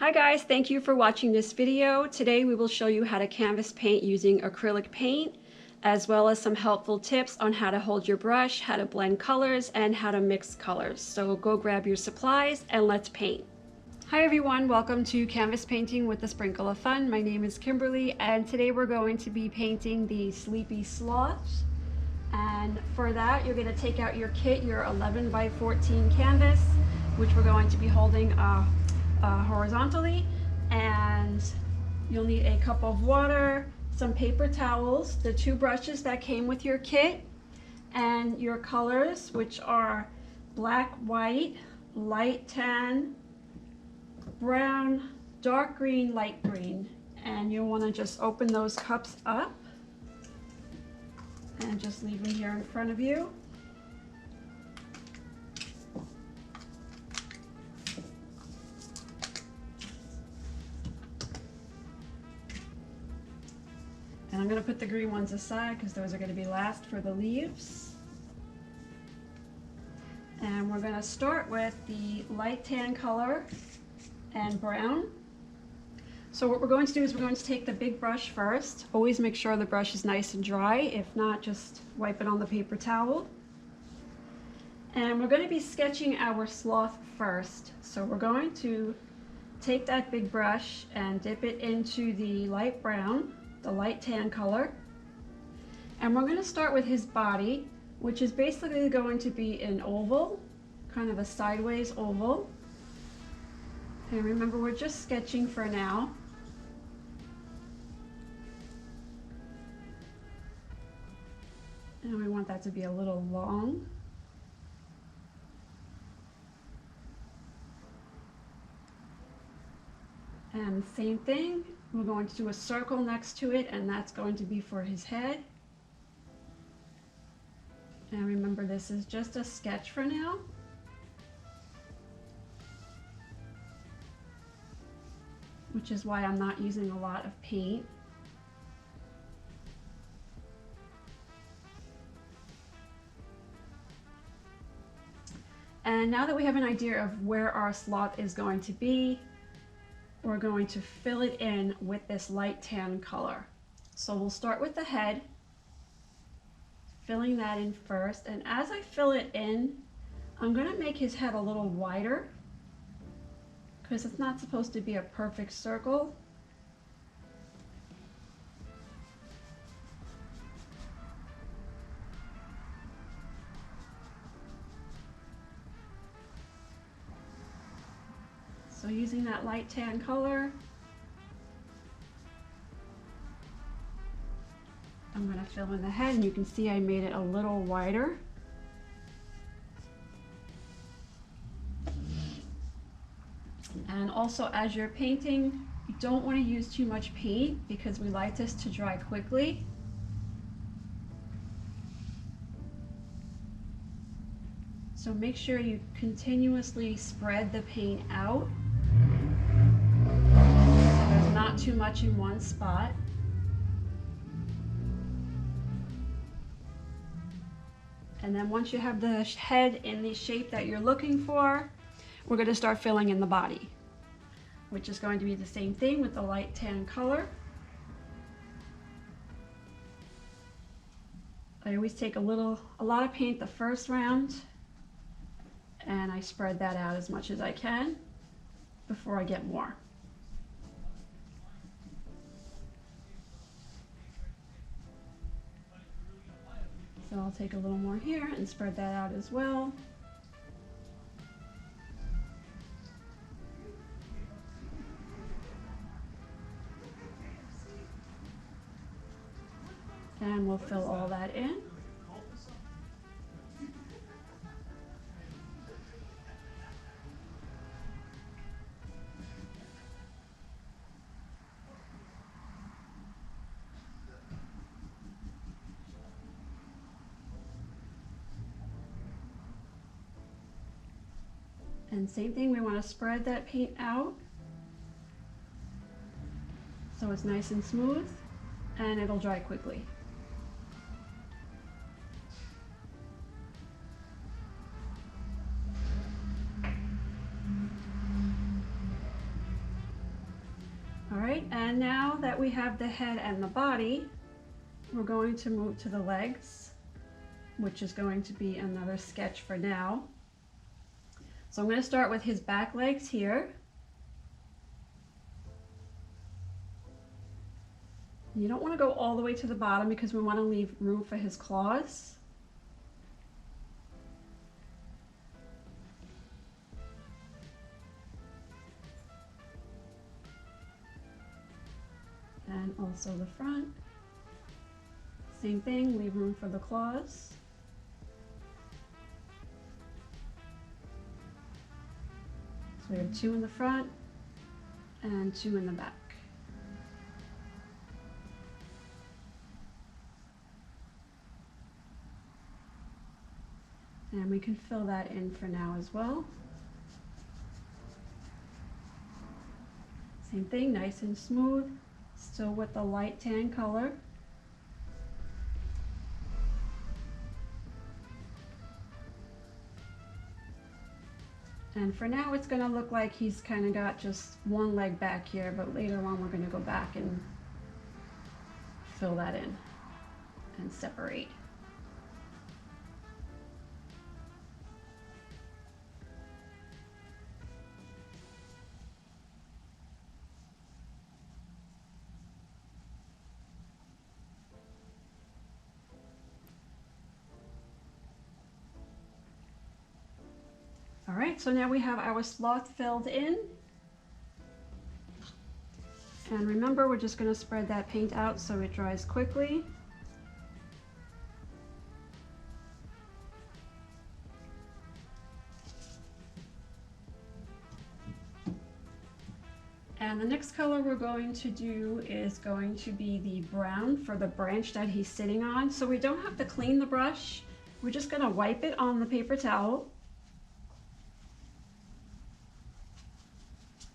Hi guys, thank you for watching this video. Today we will show you how to canvas paint using acrylic paint, as well as some helpful tips on how to hold your brush, how to blend colors, and how to mix colors. So go grab your supplies and let's paint. Hi everyone, welcome to Canvas Painting with a Sprinkle of Fun. My name is Kimberly and today we're going to be painting the Sleepy Sloth. And for that you're going to take out your kit, your 11 by 14 canvas, which we're going to be holding horizontally, and you'll need a cup of water, some paper towels, the two brushes that came with your kit, and your colors, which are black, white, light tan, brown, dark green, light green. And you'll want to just open those cups up and just leave them here in front of you. And I'm going to put the green ones aside because those are going to be last for the leaves. And we're going to start with the light tan color and brown. So what we're going to do is we're going to take the big brush first. Always make sure the brush is nice and dry. If not, just wipe it on the paper towel. And we're going to be sketching our sloth first. So we're going to take that big brush and dip it into the light brown, the light tan color, and we're going to start with his body, which is basically going to be an oval, kind of a sideways oval. And remember, we're just sketching for now. And we want that to be a little long. And same thing, we're going to do a circle next to it, and that's going to be for his head. And remember, this is just a sketch for now. Which is why I'm not using a lot of paint. And now that we have an idea of where our sloth is going to be, we're going to fill it in with this light tan color. So we'll start with the head, filling that in first. And as I fill it in, I'm going to make his head a little wider because it's not supposed to be a perfect circle. So using that light tan color, I'm going to fill in the head, and you can see I made it a little wider. And also, as you're painting, you don't want to use too much paint because we like this to dry quickly. So make sure you continuously spread the paint out. There's not too much in one spot. And then once you have the head in the shape that you're looking for, we're going to start filling in the body, which is going to be the same thing with the light tan color. I always take a lot of paint the first round, and I spread that out as much as I can before I get more. So I'll take a little more here and spread that out as well. And we'll fill all that in. And same thing, we want to spread that paint out so it's nice and smooth, and it'll dry quickly. And now that we have the head and the body, we're going to move to the legs, which is going to be another sketch for now. So I'm going to start with his back legs here. You don't want to go all the way to the bottom because we want to leave room for his claws. And also the front. Same thing, leave room for the claws. So we have 2 in the front and 2 in the back. And we can fill that in for now as well. Same thing, nice and smooth, still with the light tan color. And for now it's going to look like he's kind of got just one leg back here, but later on we're going to go back and fill that in and separate. All right, so now we have our sloth filled in. And remember, we're just going to spread that paint out so it dries quickly. And the next color we're going to do is going to be the brown for the branch that he's sitting on. So we don't have to clean the brush. We're just going to wipe it on the paper towel.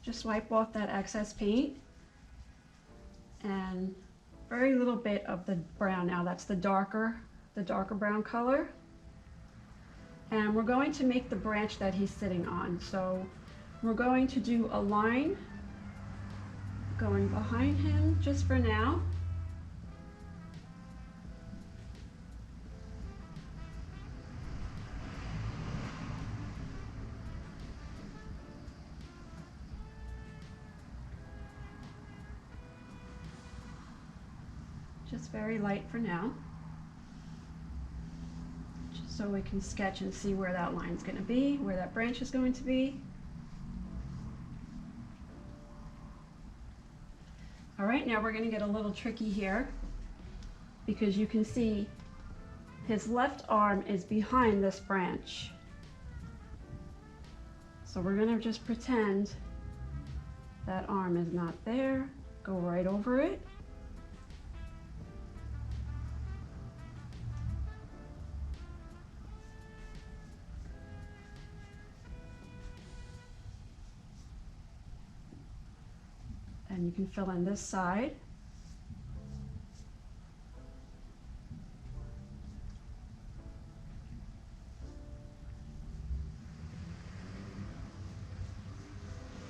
Just wipe off that excess paint. And very little bit of the brown now. That's the darker brown color. And we're going to make the branch that he's sitting on. So we're going to do a line going behind him just for now. Just very light for now, just so we can sketch and see where that line's going to be, where that branch is going to be. All right, now we're going to get a little tricky here because you can see his left arm is behind this branch. So we're going to just pretend that arm is not there, go right over it. And you can fill in this side.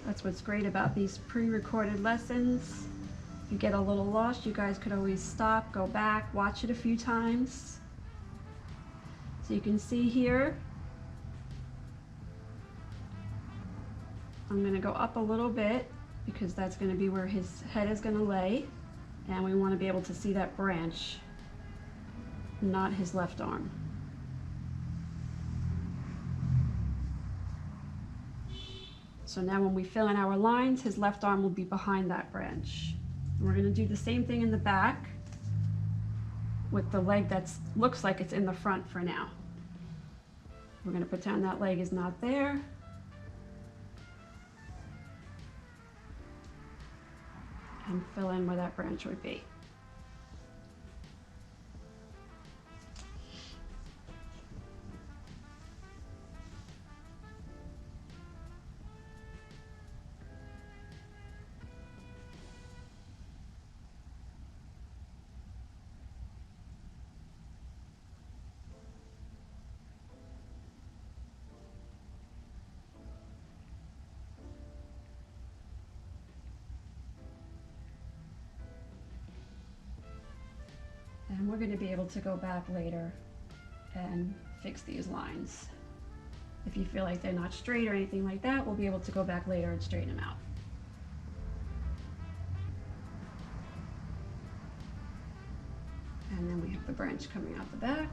That's what's great about these pre-recorded lessons. If you get a little lost, you guys could always stop, go back, watch it a few times. So you can see here, I'm going to go up a little bit because that's going to be where his head is going to lay, and we want to be able to see that branch, not his left arm. So now when we fill in our lines, his left arm will be behind that branch. And we're going to do the same thing in the back with the leg that looks like it's in the front for now. We're going to pretend that leg is not there. And fill in where that branch would be. we're going to be able to go back later and fix these lines. If you feel like they're not straight or anything like that, we'll be able to go back later and straighten them out. And then we have the branch coming out the back.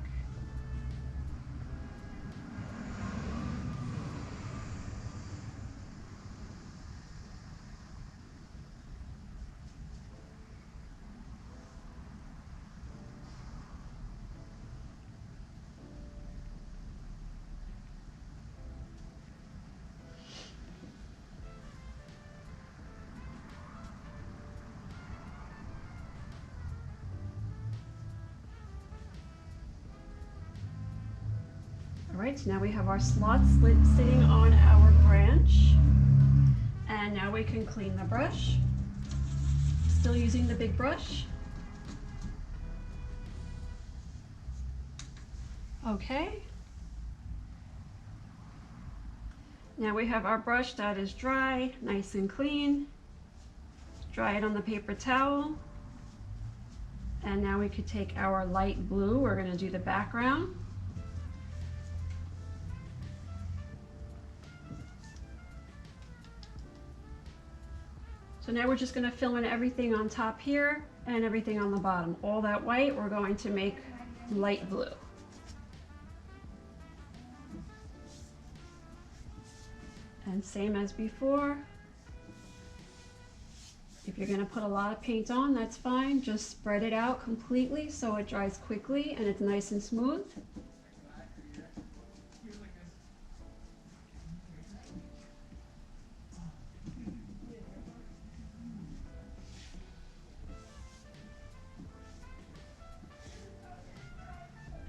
All right, so now we have our sloth sitting on our branch, and now we can clean the brush. Still using the big brush. Okay. Now we have our brush that is dry, nice and clean. Dry it on the paper towel. And now we could take our light blue, we're going to do the background. So now we're just going to fill in everything on top here and everything on the bottom. All that white we're going to make light blue. And same as before. If you're going to put a lot of paint on, that's fine. Just spread it out completely so it dries quickly and it's nice and smooth.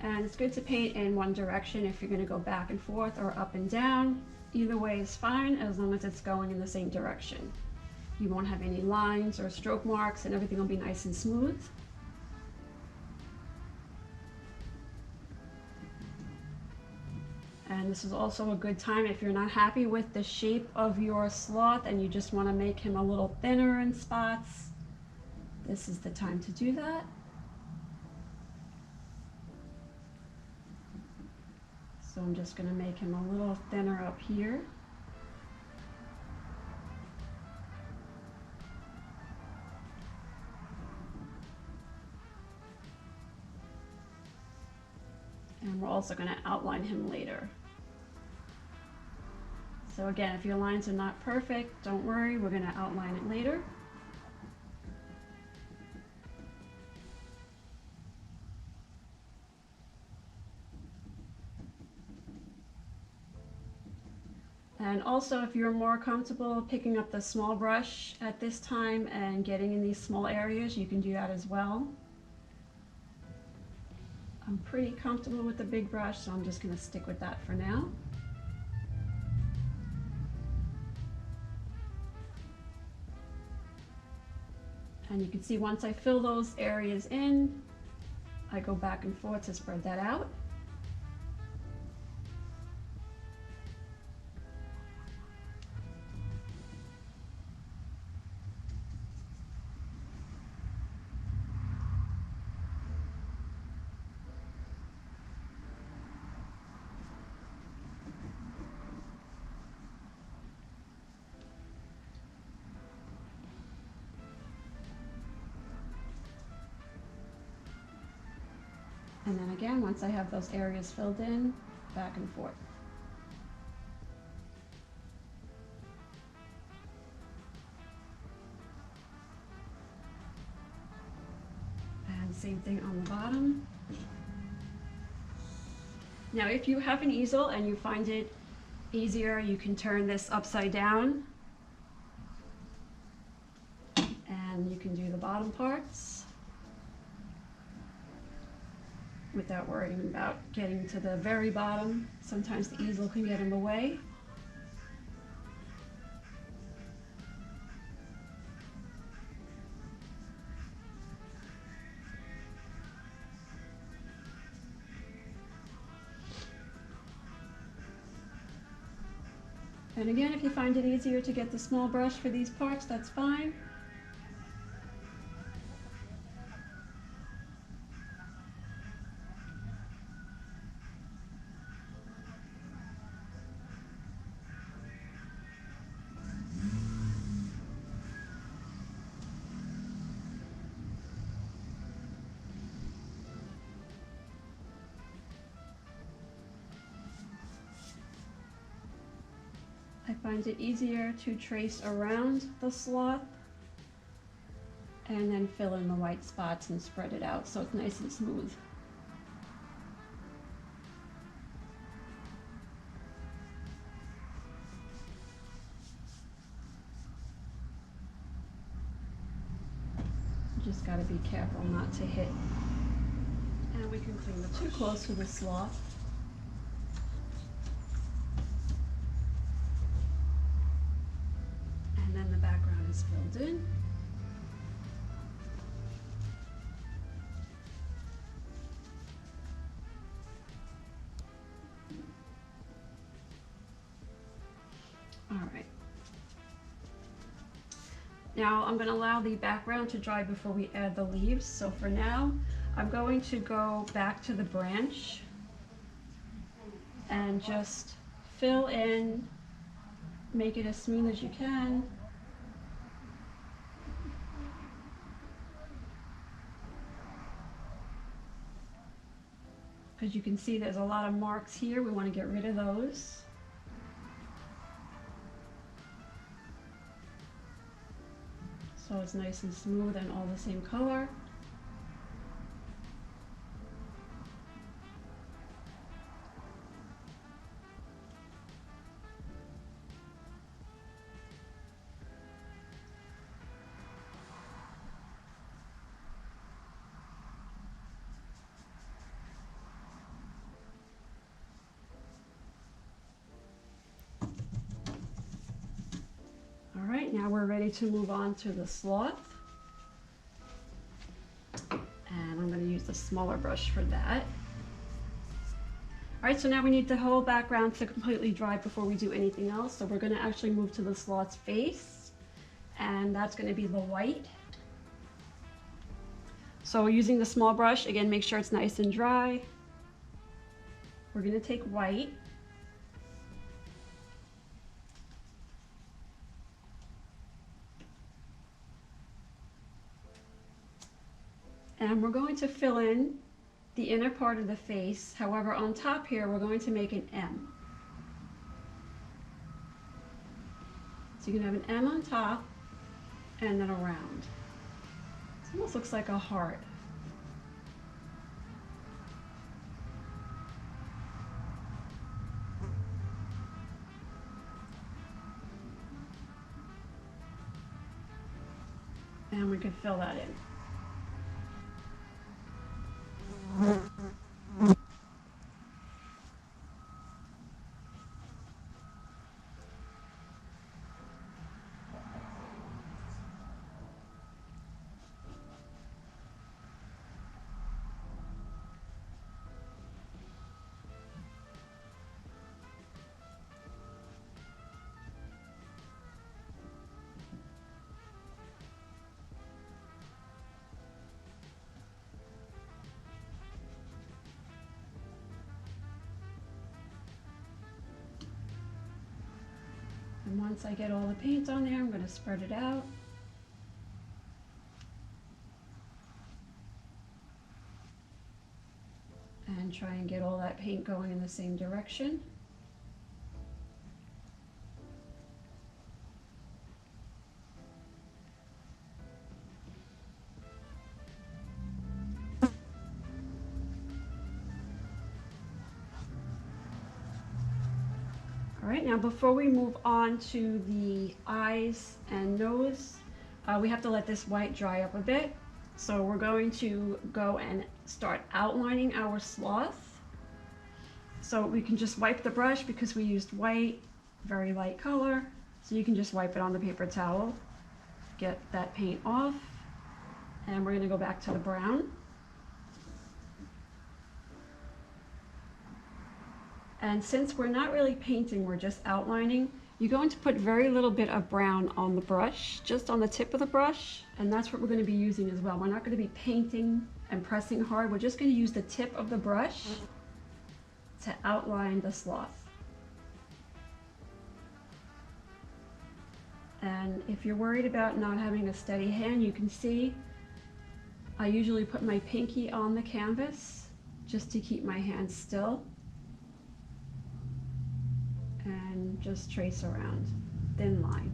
And it's good to paint in one direction. If you're going to go back and forth or up and down, either way is fine as long as it's going in the same direction. You won't have any lines or stroke marks and everything will be nice and smooth. And this is also a good time if you're not happy with the shape of your sloth and you just want to make him a little thinner in spots. This is the time to do that. So I'm just going to make him a little thinner up here. And we're also going to outline him later. So again, if your lines are not perfect, don't worry, we're going to outline it later. And also, if you're more comfortable picking up the small brush at this time and getting in these small areas, you can do that as well. I'm pretty comfortable with the big brush, so I'm just going to stick with that for now. And you can see once I fill those areas in, I go back and forth to spread that out. And then again, once I have those areas filled in, back and forth. And same thing on the bottom. Now, if you have an easel and you find it easier, you can turn this upside down. And you can do the bottom parts without worrying about getting to the very bottom. Sometimes the easel can get in the way. And again, if you find it easier to get the small brush for these parts, that's fine. I find it easier to trace around the sloth and then fill in the white spots and spread it out so it's nice and smooth. You just got to be careful not to hit. And we can clean it too close to the sloth. And then the background is filled in. All right. Now I'm going to allow the background to dry before we add the leaves. So for now, I'm going to go back to the branch and just fill in, make it as smooth as you can. Because you can see there's a lot of marks here. We want to get rid of those. So it's nice and smooth and all the same color. All right, now we're ready to move on to the sloth. And I'm going to use the smaller brush for that. All right, so now we need the whole background to completely dry before we do anything else. So we're going to actually move to the sloth's face, and that's going to be the white. So using the small brush, again, make sure it's nice and dry. We're going to take white. And we're going to fill in the inner part of the face. However, on top here, we're going to make an M. So you can have an M on top and then a round. It almost looks like a heart. And we can fill that in. And once I get all the paint on there, I'm going to spread it out. And try and get all that paint going in the same direction. All right, now before we move on to the eyes and nose, we have to let this white dry up a bit. So we're going to go and start outlining our sloth. So we can just wipe the brush because we used white, very light color. So you can just wipe it on the paper towel, get that paint off, and we're going to go back to the brown. And since we're not really painting, we're just outlining, you're going to put very little bit of brown on the brush, just on the tip of the brush, and that's what we're going to be using as well. We're not going to be painting and pressing hard. We're just going to use the tip of the brush to outline the sloth. And if you're worried about not having a steady hand, you can see I usually put my pinky on the canvas just to keep my hand still. And and just trace around, thin line.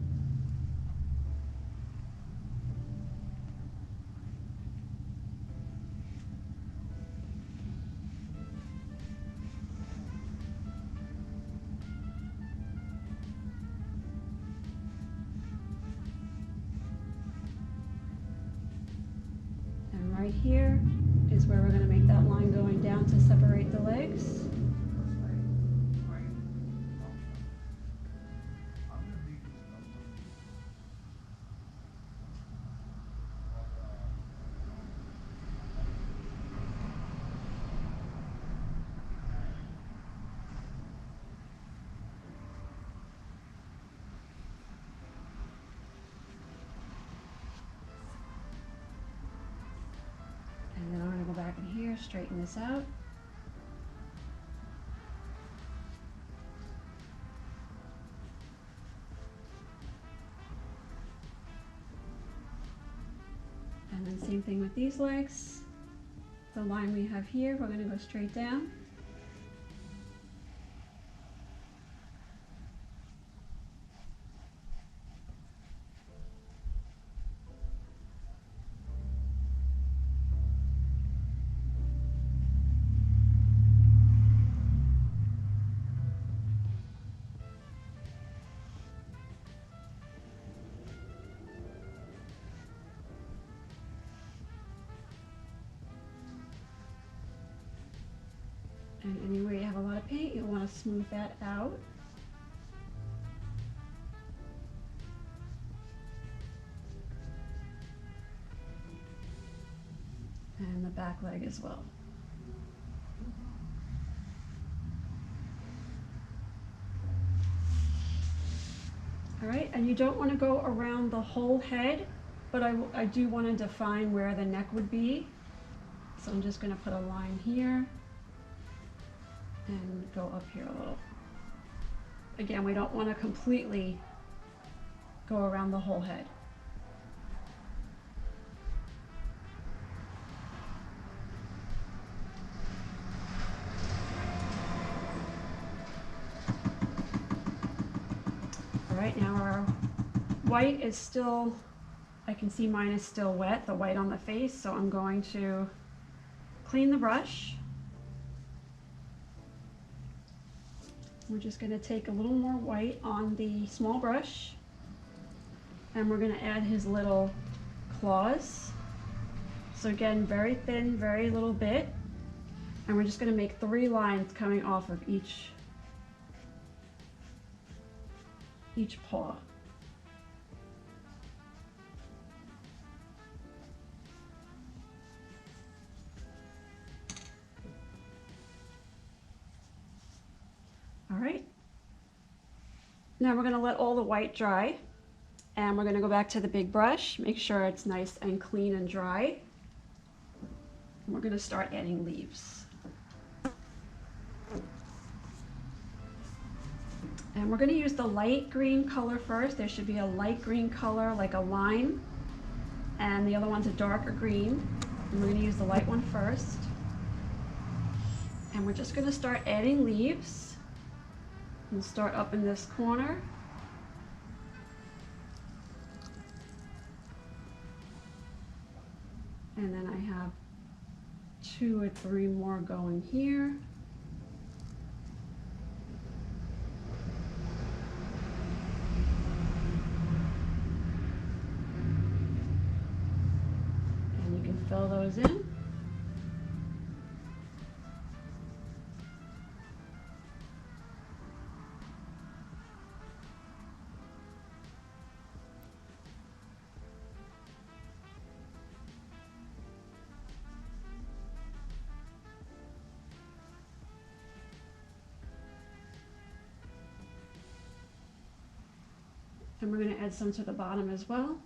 And right here is where we're going to make that line going down to separate the legs. And then I'm going to go back in here, straighten this out. And then same thing with these legs. The line we have here, we're going to go straight down. And anywhere you have a lot of paint, you'll want to smooth that out. And the back leg as well. All right, and you don't want to go around the whole head, but I do want to define where the neck would be. So I'm just going to put a line here and go up here a little. Again, we don't want to completely go around the whole head. All right, now our white is still, I can see mine is still wet, the white on the face, so I'm going to clean the brush. We're just going to take a little more white on the small brush, and we're going to add his little claws. So again, very thin, very little bit, and we're just going to make 3 lines coming off of each paw. All right, now we're going to let all the white dry, and we're going to go back to the big brush, make sure it's nice and clean and dry. And we're going to start adding leaves. And we're going to use the light green color first. There should be a light green color like a lime, and the other one's a darker green. And we're going to use the light one first. And we're just going to start adding leaves. We'll start up in this corner. And then I have 2 or 3 more going here. And you can fill those in. And we're going to add some to the bottom as well.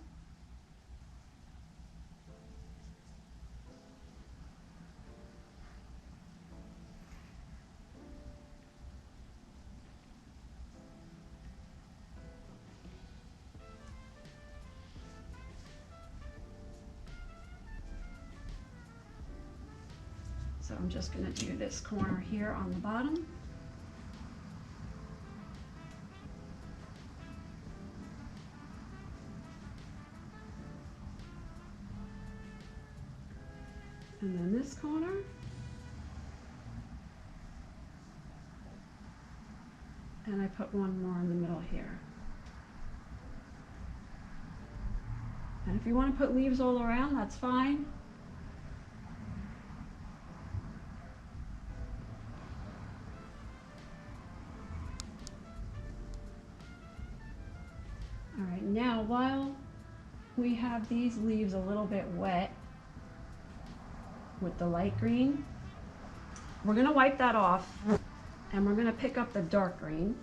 So I'm just going to do this corner here on the bottom. And then this corner. And I put one more in the middle here. And if you want to put leaves all around, that's fine. All right, now while we have these leaves a little bit wet with the light green, we're going to wipe that off and we're going to pick up the dark green.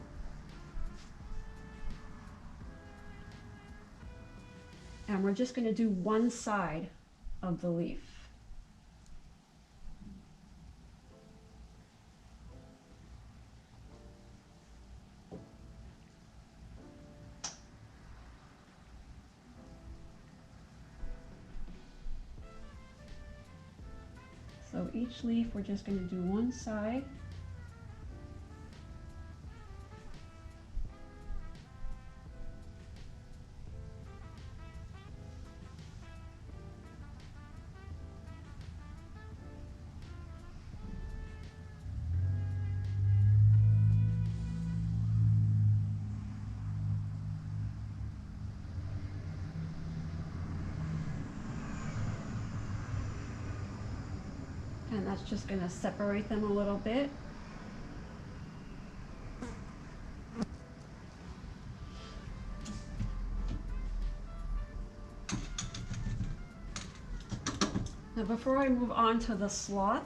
And we're just going to do one side of the leaf. So each leaf we're just going to do one side. And that's just going to separate them a little bit. Now before I move on to the sloth,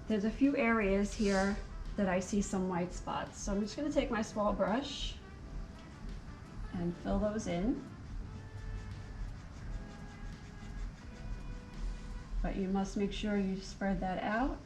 there's a few areas here that I see some white spots. So I'm just going to take my small brush and fill those in. But you must make sure you spread that out.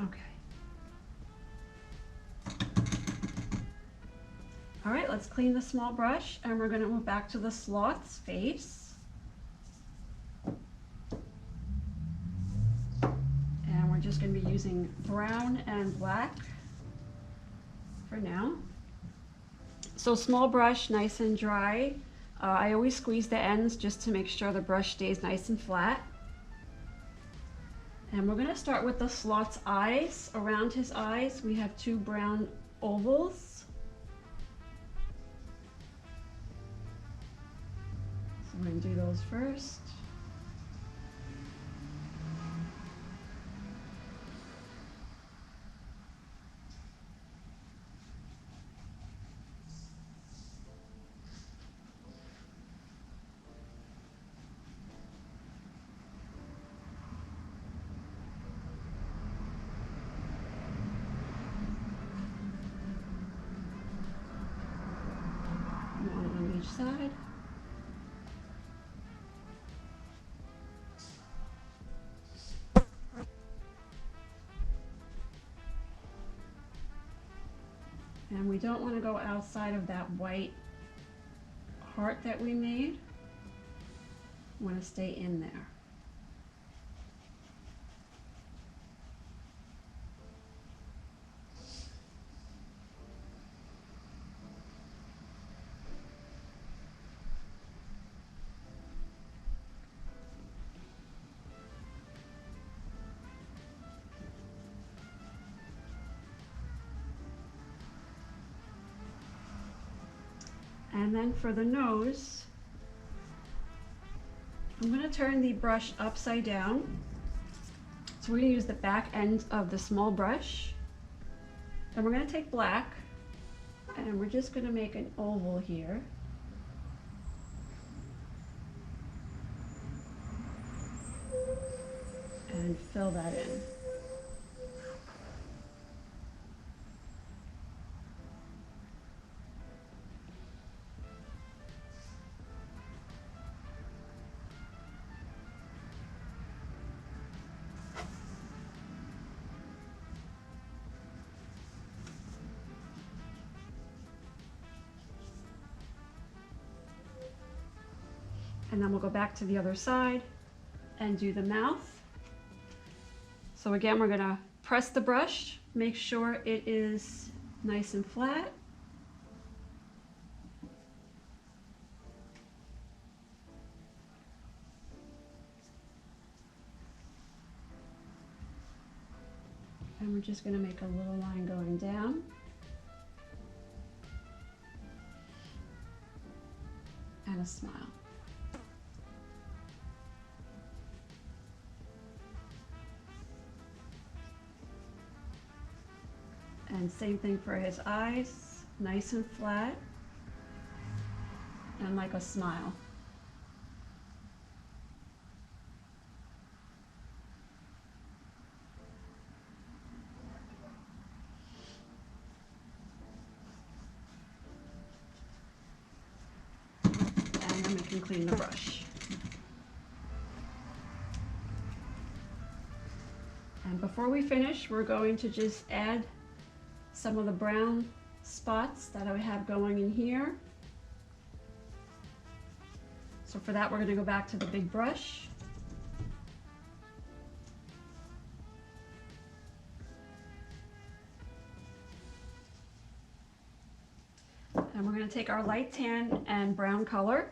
Okay. All right, let's clean the small brush and we're going to move back to the sloth's face. And we're just going to be using brown and black for now. So small brush, nice and dry. I always squeeze the ends just to make sure the brush stays nice and flat. And we're going to start with the sloth's eyes. Around his eyes, we have two brown ovals. So we're going to do those first. One on each side. And we don't want to go outside of that white heart that we made. We want to stay in there. And then for the nose, I'm going to turn the brush upside down. So we're going to use the back end of the small brush. And we're going to take black and we're just going to make an oval here. And fill that in. And then we'll go back to the other side and do the mouth. So again, we're gonna press the brush, make sure it is nice and flat. And we're just gonna make a little line going down. And a smile. And same thing for his eyes, nice and flat, and like a smile. And then we can clean the brush. And before we finish, we're going to just add some of the brown spots that I have going in here. So for that, we're going to go back to the big brush. And we're going to take our light tan and brown color.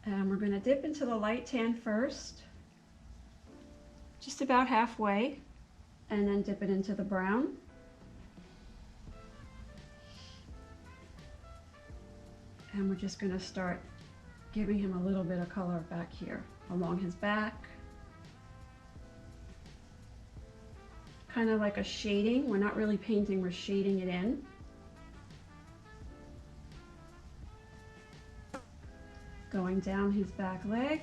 And we're going to dip into the light tan first, just about halfway, and then dip it into the brown. And we're just going to start giving him a little bit of color back here along his back. Kind of like a shading. We're not really painting, we're shading it in. Going down his back leg.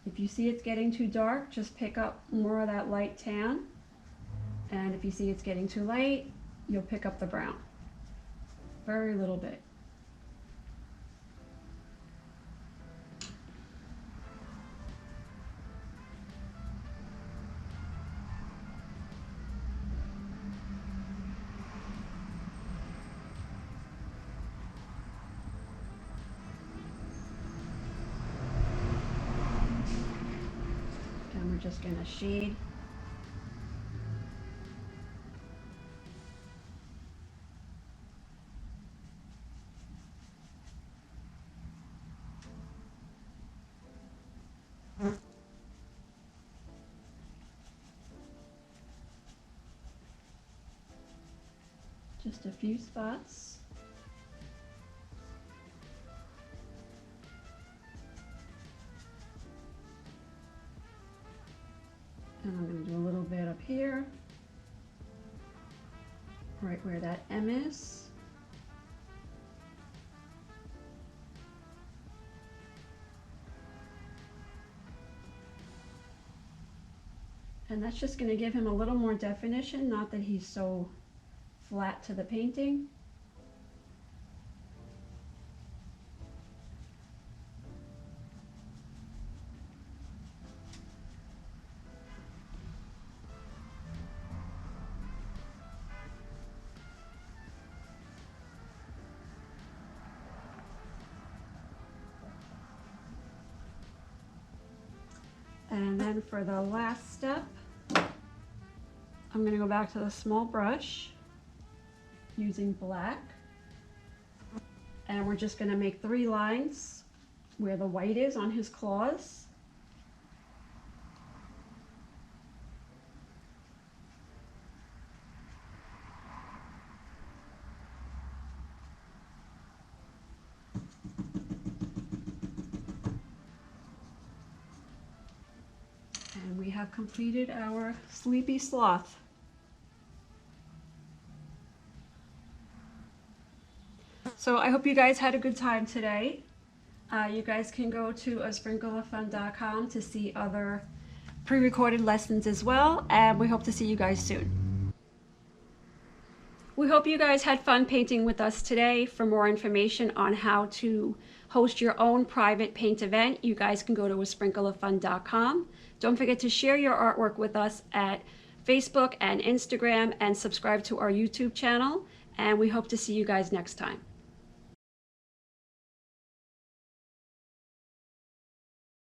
If you see it's getting too dark, just pick up more of that light tan. And if you see it's getting too light, you'll pick up the brown. Very little bit. And we're just going to shade. Just a few spots. And I'm going to do a little bit up here, right where that M is. And that's just going to give him a little more definition, not that he's so flat to the painting. And then for the last step, I'm going to go back to the small brush using black, and we're just going to make 3 lines where the white is on his claws. And we have completed our sleepy sloth. So I hope you guys had a good time today. You guys can go to asprinkleoffun.com to see other pre-recorded lessons as well, and we hope to see you guys soon. We hope you guys had fun painting with us today. For more information on how to host your own private paint event, you guys can go to asprinkleoffun.com. Don't forget to share your artwork with us at Facebook and Instagram, and subscribe to our YouTube channel. and we hope to see you guys next time.